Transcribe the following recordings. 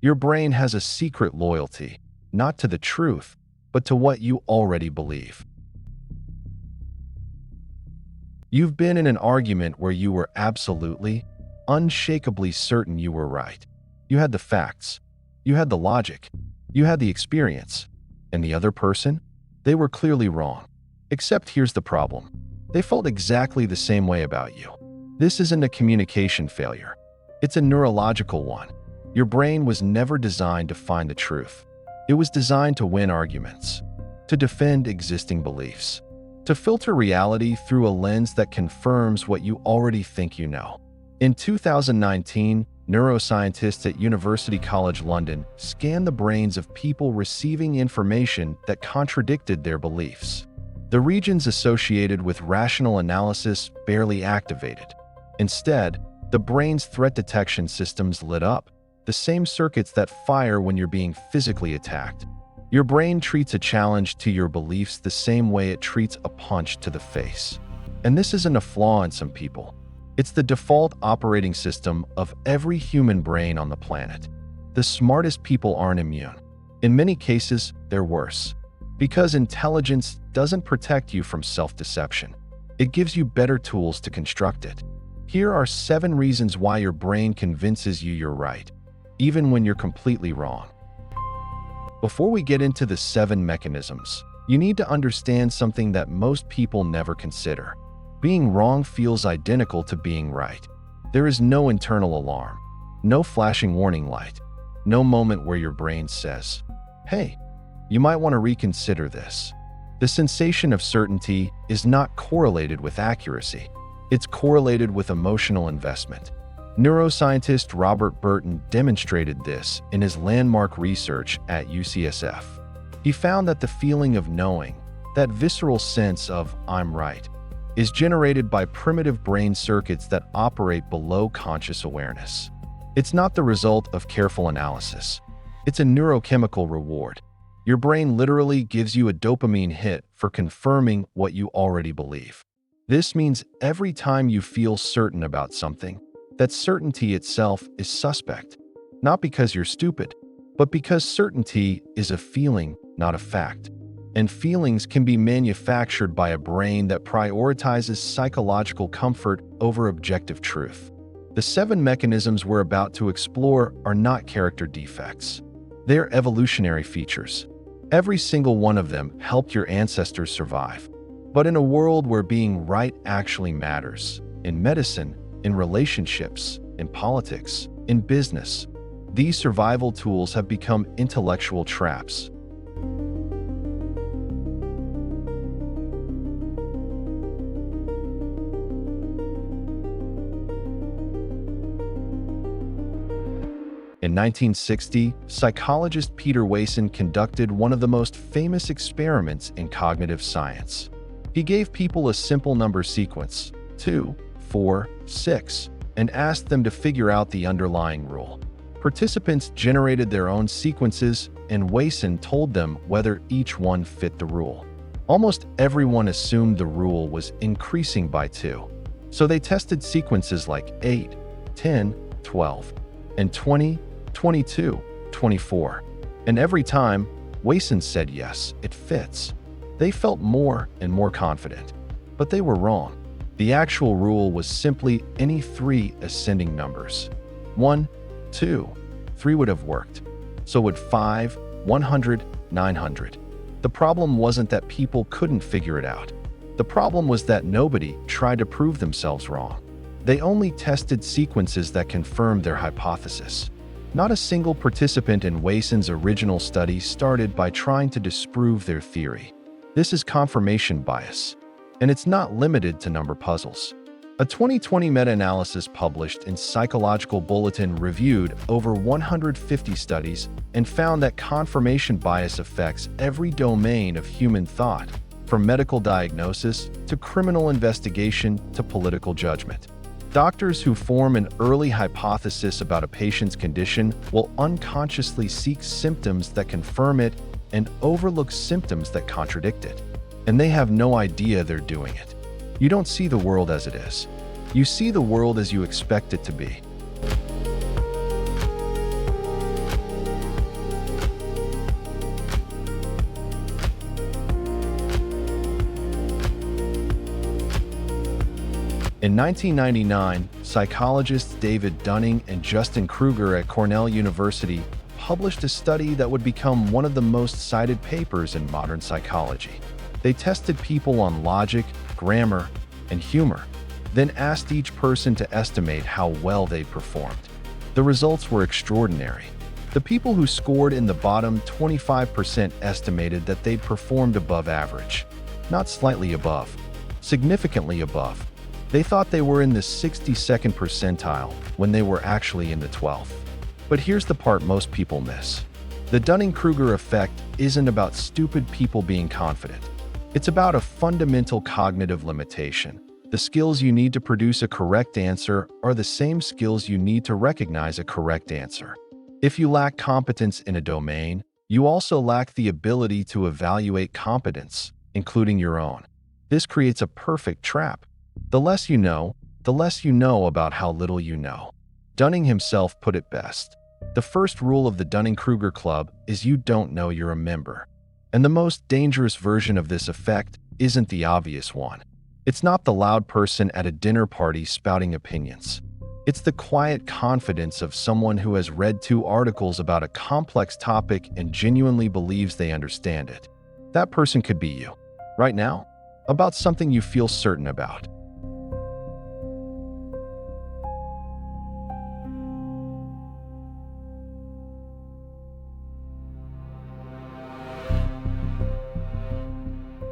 Your brain has a secret loyalty, not to the truth, but to what you already believe. You've been in an argument where you were absolutely, unshakably certain you were right. You had the facts, you had the logic, you had the experience. And the other person? They were clearly wrong. Except here's the problem. They felt exactly the same way about you. This isn't a communication failure. It's a neurological one. Your brain was never designed to find the truth. It was designed to win arguments, to defend existing beliefs, to filter reality through a lens that confirms what you already think you know. In 2019, neuroscientists at University College London scanned the brains of people receiving information that contradicted their beliefs. The regions associated with rational analysis barely activated. Instead, the brain's threat detection systems lit up, the same circuits that fire when you're being physically attacked. Your brain treats a challenge to your beliefs the same way it treats a punch to the face. And this isn't a flaw in some people. It's the default operating system of every human brain on the planet. The smartest people aren't immune. In many cases, they're worse. Because intelligence doesn't protect you from self-deception. It gives you better tools to construct it. Here are 7 reasons why your brain convinces you you're right, even when you're completely wrong. Before we get into the 7 mechanisms, you need to understand something that most people never consider. Being wrong feels identical to being right. There is no internal alarm, no flashing warning light, no moment where your brain says, "Hey, you might want to reconsider this." The sensation of certainty is not correlated with accuracy. It's correlated with emotional investment. Neuroscientist Robert Burton demonstrated this in his landmark research at UCSF. He found that the feeling of knowing, that visceral sense of "I'm right," is generated by primitive brain circuits that operate below conscious awareness. It's not the result of careful analysis. It's a neurochemical reward. Your brain literally gives you a dopamine hit for confirming what you already believe. This means every time you feel certain about something, that certainty itself is suspect, not because you're stupid, but because certainty is a feeling, not a fact. And feelings can be manufactured by a brain that prioritizes psychological comfort over objective truth. The 7 mechanisms we're about to explore are not character defects. They're evolutionary features. Every single one of them helped your ancestors survive. But in a world where being right actually matters, in medicine, in relationships, in politics, in business, these survival tools have become intellectual traps. In 1960, psychologist Peter Wason conducted one of the most famous experiments in cognitive science. He gave people a simple number sequence, 2, 4, 6, and asked them to figure out the underlying rule. Participants generated their own sequences, and Wason told them whether each one fit the rule. Almost everyone assumed the rule was increasing by 2. So they tested sequences like 8, 10, 12, and 20, 22, 24. And every time, Wason said yes, it fits. They felt more and more confident. But they were wrong. The actual rule was simply any 3 ascending numbers. 1, 2, 3 would have worked. So would 5, 100, 900. The problem wasn't that people couldn't figure it out. The problem was that nobody tried to prove themselves wrong. They only tested sequences that confirmed their hypothesis. Not a single participant in Wason's original study started by trying to disprove their theory. This is confirmation bias, and it's not limited to number puzzles. A 2020 meta-analysis published in Psychological Bulletin reviewed over 150 studies and found that confirmation bias affects every domain of human thought, from medical diagnosis to criminal investigation to political judgment. Doctors who form an early hypothesis about a patient's condition will unconsciously seek symptoms that confirm it and overlook symptoms that contradict it. And they have no idea they're doing it. You don't see the world as it is. You see the world as you expect it to be. In 1999, psychologists David Dunning and Justin-Kruger at Cornell University published a study that would become one of the most cited papers in modern psychology. They tested people on logic, grammar, and humor, then asked each person to estimate how well they performed. The results were extraordinary. The people who scored in the bottom 25% estimated that they'd performed above average, not slightly above, significantly above. They thought they were in the 62nd percentile when they were actually in the 12th. But here's the part most people miss. The Dunning-Kruger effect isn't about stupid people being confident. It's about a fundamental cognitive limitation. The skills you need to produce a correct answer are the same skills you need to recognize a correct answer. If you lack competence in a domain, you also lack the ability to evaluate competence, including your own. This creates a perfect trap. The less you know about how little you know. Dunning himself put it best. The first rule of the Dunning-Kruger Club is you don't know you're a member. And the most dangerous version of this effect isn't the obvious one. It's not the loud person at a dinner party spouting opinions. It's the quiet confidence of someone who has read 2 articles about a complex topic and genuinely believes they understand it. That person could be you, right now, about something you feel certain about.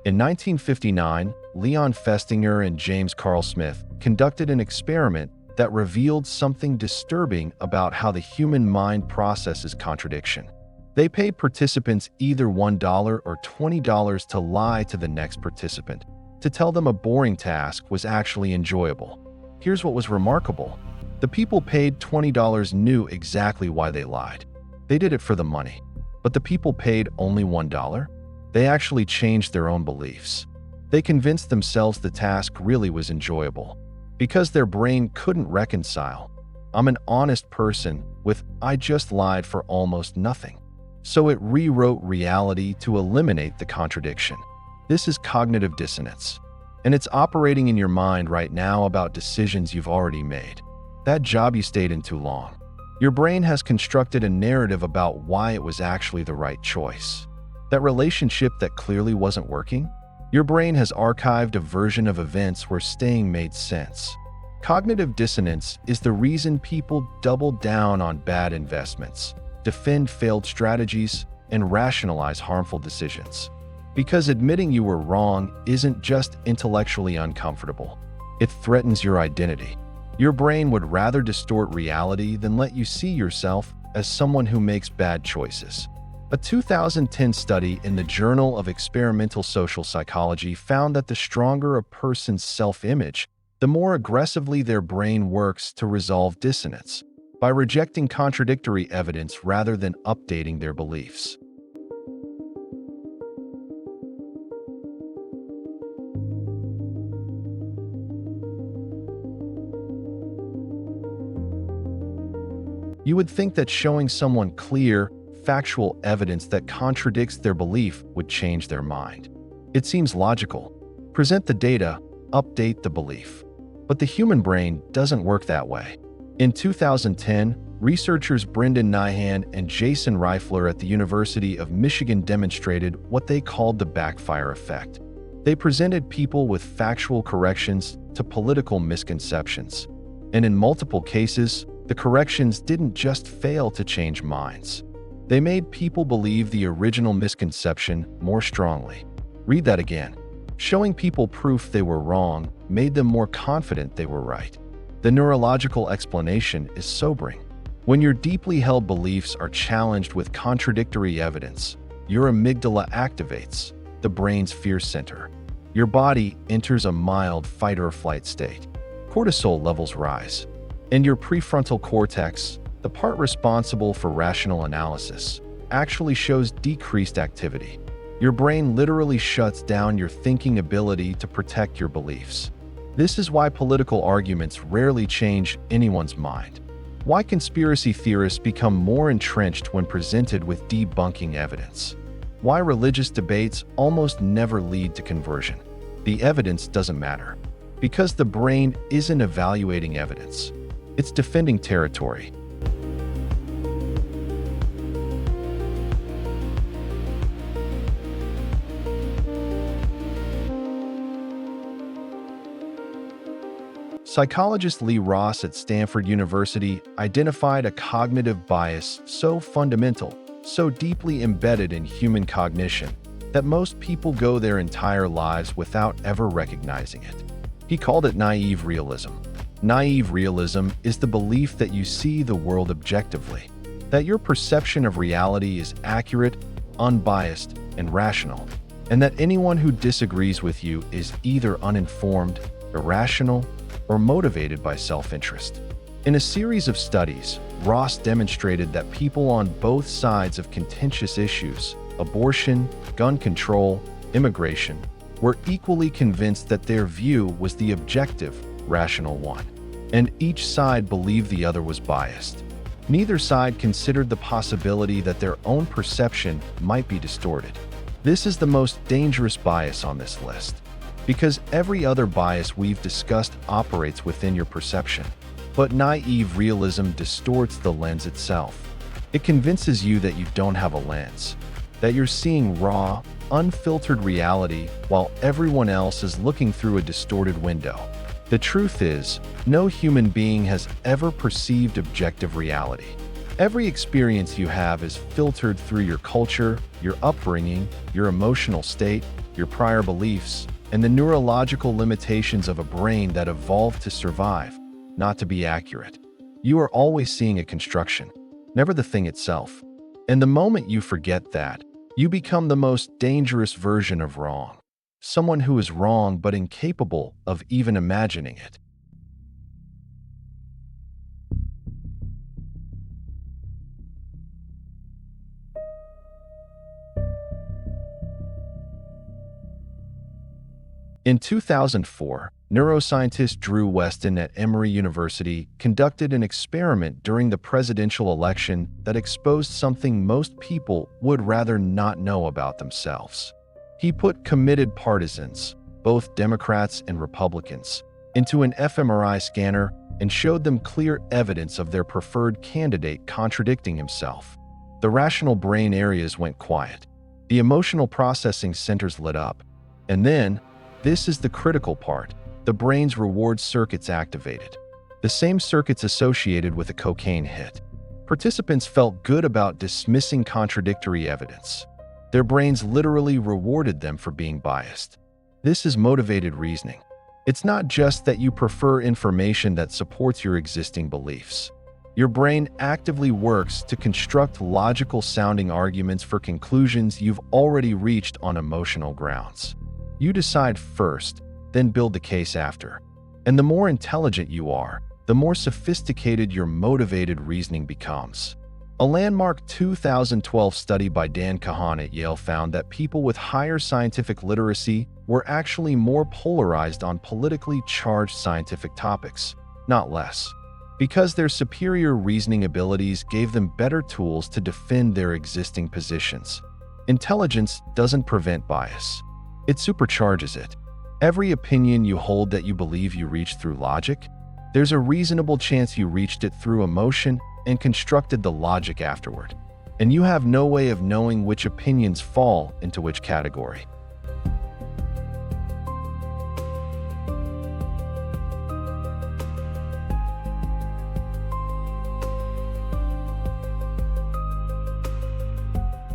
In 1959, Leon Festinger and James Carl Smith conducted an experiment that revealed something disturbing about how the human mind processes contradiction. They paid participants either $1 or $20 to lie to the next participant, to tell them a boring task was actually enjoyable. Here's what was remarkable. The people paid $20 knew exactly why they lied. They did it for the money. But the people paid only $1? They actually changed their own beliefs. They convinced themselves the task really was enjoyable. Because their brain couldn't reconcile, "I'm an honest person," with "I just lied for almost nothing." So it rewrote reality to eliminate the contradiction. This is cognitive dissonance. And it's operating in your mind right now about decisions you've already made. That job you stayed in too long. Your brain has constructed a narrative about why it was actually the right choice. That relationship that clearly wasn't working? Your brain has archived a version of events where staying made sense. Cognitive dissonance is the reason people double down on bad investments, defend failed strategies, and rationalize harmful decisions. Because admitting you were wrong isn't just intellectually uncomfortable. It threatens your identity. Your brain would rather distort reality than let you see yourself as someone who makes bad choices. A 2010 study in the Journal of Experimental Social Psychology found that the stronger a person's self-image, the more aggressively their brain works to resolve dissonance, by rejecting contradictory evidence rather than updating their beliefs. You would think that showing someone clear, factual evidence that contradicts their belief would change their mind. It seems logical. Present the data, update the belief. But the human brain doesn't work that way. In 2010, researchers Brendan Nyhan and Jason Reifler at the University of Michigan demonstrated what they called the backfire effect. They presented people with factual corrections to political misconceptions. And in multiple cases, the corrections didn't just fail to change minds. They made people believe the original misconception more strongly. Read that again. Showing people proof they were wrong made them more confident they were right. The neurological explanation is sobering. When your deeply held beliefs are challenged with contradictory evidence, your amygdala activates, the brain's fear center. Your body enters a mild fight or flight state. Cortisol levels rise. And your prefrontal cortex, the part responsible for rational analysis, actually shows decreased activity. Your brain literally shuts down your thinking ability to protect your beliefs. This is why political arguments rarely change anyone's mind. Why conspiracy theorists become more entrenched when presented with debunking evidence. Why religious debates almost never lead to conversion. The evidence doesn't matter. Because the brain isn't evaluating evidence, it's defending territory. Psychologist Lee Ross at Stanford University identified a cognitive bias so fundamental, so deeply embedded in human cognition, that most people go their entire lives without ever recognizing it. He called it naive realism. Naive realism is the belief that you see the world objectively, that your perception of reality is accurate, unbiased, and rational, and that anyone who disagrees with you is either uninformed, irrational, or motivated by self-interest. In a series of studies, Ross demonstrated that people on both sides of contentious issues, abortion, gun control, immigration, were equally convinced that their view was the objective, rational one, and each side believed the other was biased. Neither side considered the possibility that their own perception might be distorted. This is the most dangerous bias on this list, because every other bias we've discussed operates within your perception. But naive realism distorts the lens itself. It convinces you that you don't have a lens, that you're seeing raw, unfiltered reality while everyone else is looking through a distorted window. The truth is, no human being has ever perceived objective reality. Every experience you have is filtered through your culture, your upbringing, your emotional state, your prior beliefs, and the neurological limitations of a brain that evolved to survive, not to be accurate. You are always seeing a construction, never the thing itself. And the moment you forget that, you become the most dangerous version of wrong. Someone who is wrong but incapable of even imagining it. In 2004, neuroscientist Drew Weston at Emory University conducted an experiment during the presidential election that exposed something most people would rather not know about themselves. He put committed partisans, both Democrats and Republicans, into an fMRI scanner and showed them clear evidence of their preferred candidate contradicting himself. The rational brain areas went quiet. The emotional processing centers lit up. And then, this is the critical part, the brain's reward circuits activated. The same circuits associated with a cocaine hit. Participants felt good about dismissing contradictory evidence. Their brains literally rewarded them for being biased. This is motivated reasoning. It's not just that you prefer information that supports your existing beliefs. Your brain actively works to construct logical-sounding arguments for conclusions you've already reached on emotional grounds. You decide first, then build the case after. And the more intelligent you are, the more sophisticated your motivated reasoning becomes. A landmark 2012 study by Dan Kahan at Yale found that people with higher scientific literacy were actually more polarized on politically charged scientific topics, not less, because their superior reasoning abilities gave them better tools to defend their existing positions. Intelligence doesn't prevent bias. It supercharges it. Every opinion you hold that you believe you reached through logic, there's a reasonable chance you reached it through emotion and constructed the logic afterward. And you have no way of knowing which opinions fall into which category.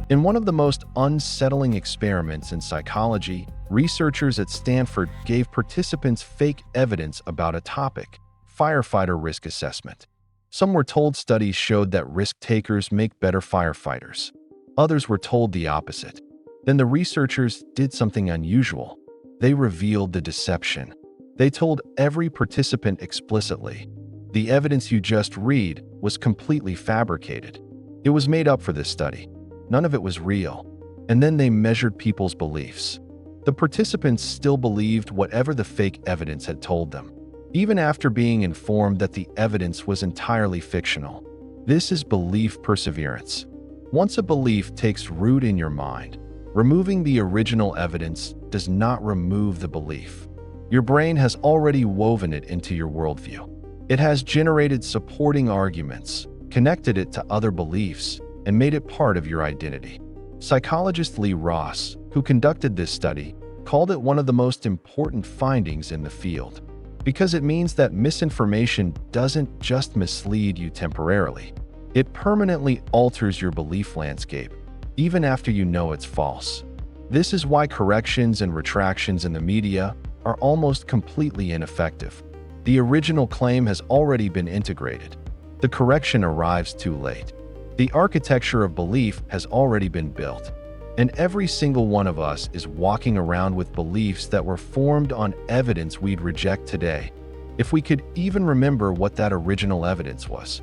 In one of the most unsettling experiments in psychology, researchers at Stanford gave participants fake evidence about a topic, firefighter risk assessment. Some were told studies showed that risk takers make better firefighters. Others were told the opposite. Then the researchers did something unusual. They revealed the deception. They told every participant explicitly, the evidence you just read was completely fabricated. It was made up for this study. None of it was real. And then they measured people's beliefs. The participants still believed whatever the fake evidence had told them, even after being informed that the evidence was entirely fictional. This is belief perseverance. Once a belief takes root in your mind, removing the original evidence does not remove the belief. Your brain has already woven it into your worldview. It has generated supporting arguments, connected it to other beliefs, and made it part of your identity. Psychologist Lee Ross, who conducted this study, called it one of the most important findings in the field, because it means that misinformation doesn't just mislead you temporarily. It permanently alters your belief landscape, even after you know it's false. This is why corrections and retractions in the media are almost completely ineffective. The original claim has already been integrated. The correction arrives too late. The architecture of belief has already been built, and every single one of us is walking around with beliefs that were formed on evidence we'd reject today, if we could even remember what that original evidence was.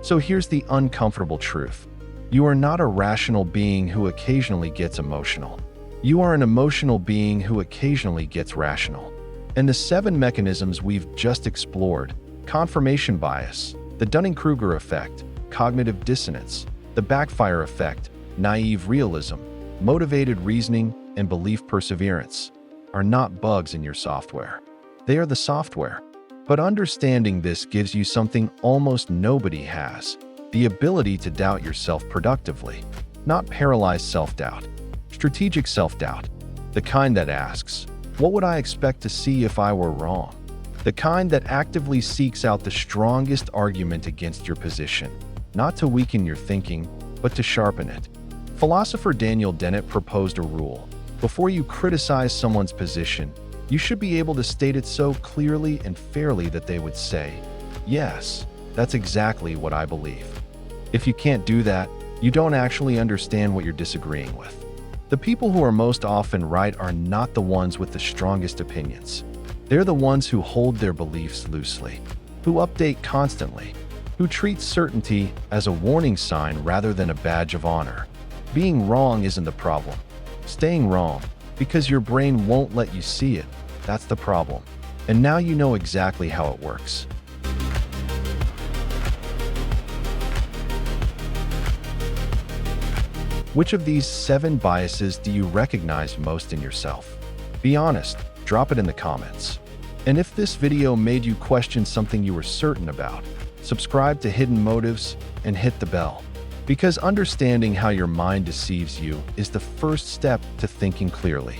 So here's the uncomfortable truth. You are not a rational being who occasionally gets emotional. You are an emotional being who occasionally gets rational. And the 7 mechanisms we've just explored, confirmation bias, the Dunning-Kruger effect, cognitive dissonance, the backfire effect, naive realism, motivated reasoning, and belief perseverance, are not bugs in your software. They are the software. But understanding this gives you something almost nobody has: the ability to doubt yourself productively, not paralyzed self-doubt, strategic self-doubt, the kind that asks, what would I expect to see if I were wrong? The kind that actively seeks out the strongest argument against your position, not to weaken your thinking, but to sharpen it. Philosopher Daniel Dennett proposed a rule: before you criticize someone's position, you should be able to state it so clearly and fairly that they would say, yes, that's exactly what I believe. If you can't do that, you don't actually understand what you're disagreeing with. The people who are most often right are not the ones with the strongest opinions. They're the ones who hold their beliefs loosely, who update constantly, who treat certainty as a warning sign rather than a badge of honor. Being wrong isn't the problem. Staying wrong, because your brain won't let you see it, that's the problem. And now you know exactly how it works. Which of these 7 biases do you recognize most in yourself? Be honest, drop it in the comments. And if this video made you question something you were certain about, subscribe to Hidden Motives and hit the bell. Because understanding how your mind deceives you is the first step to thinking clearly.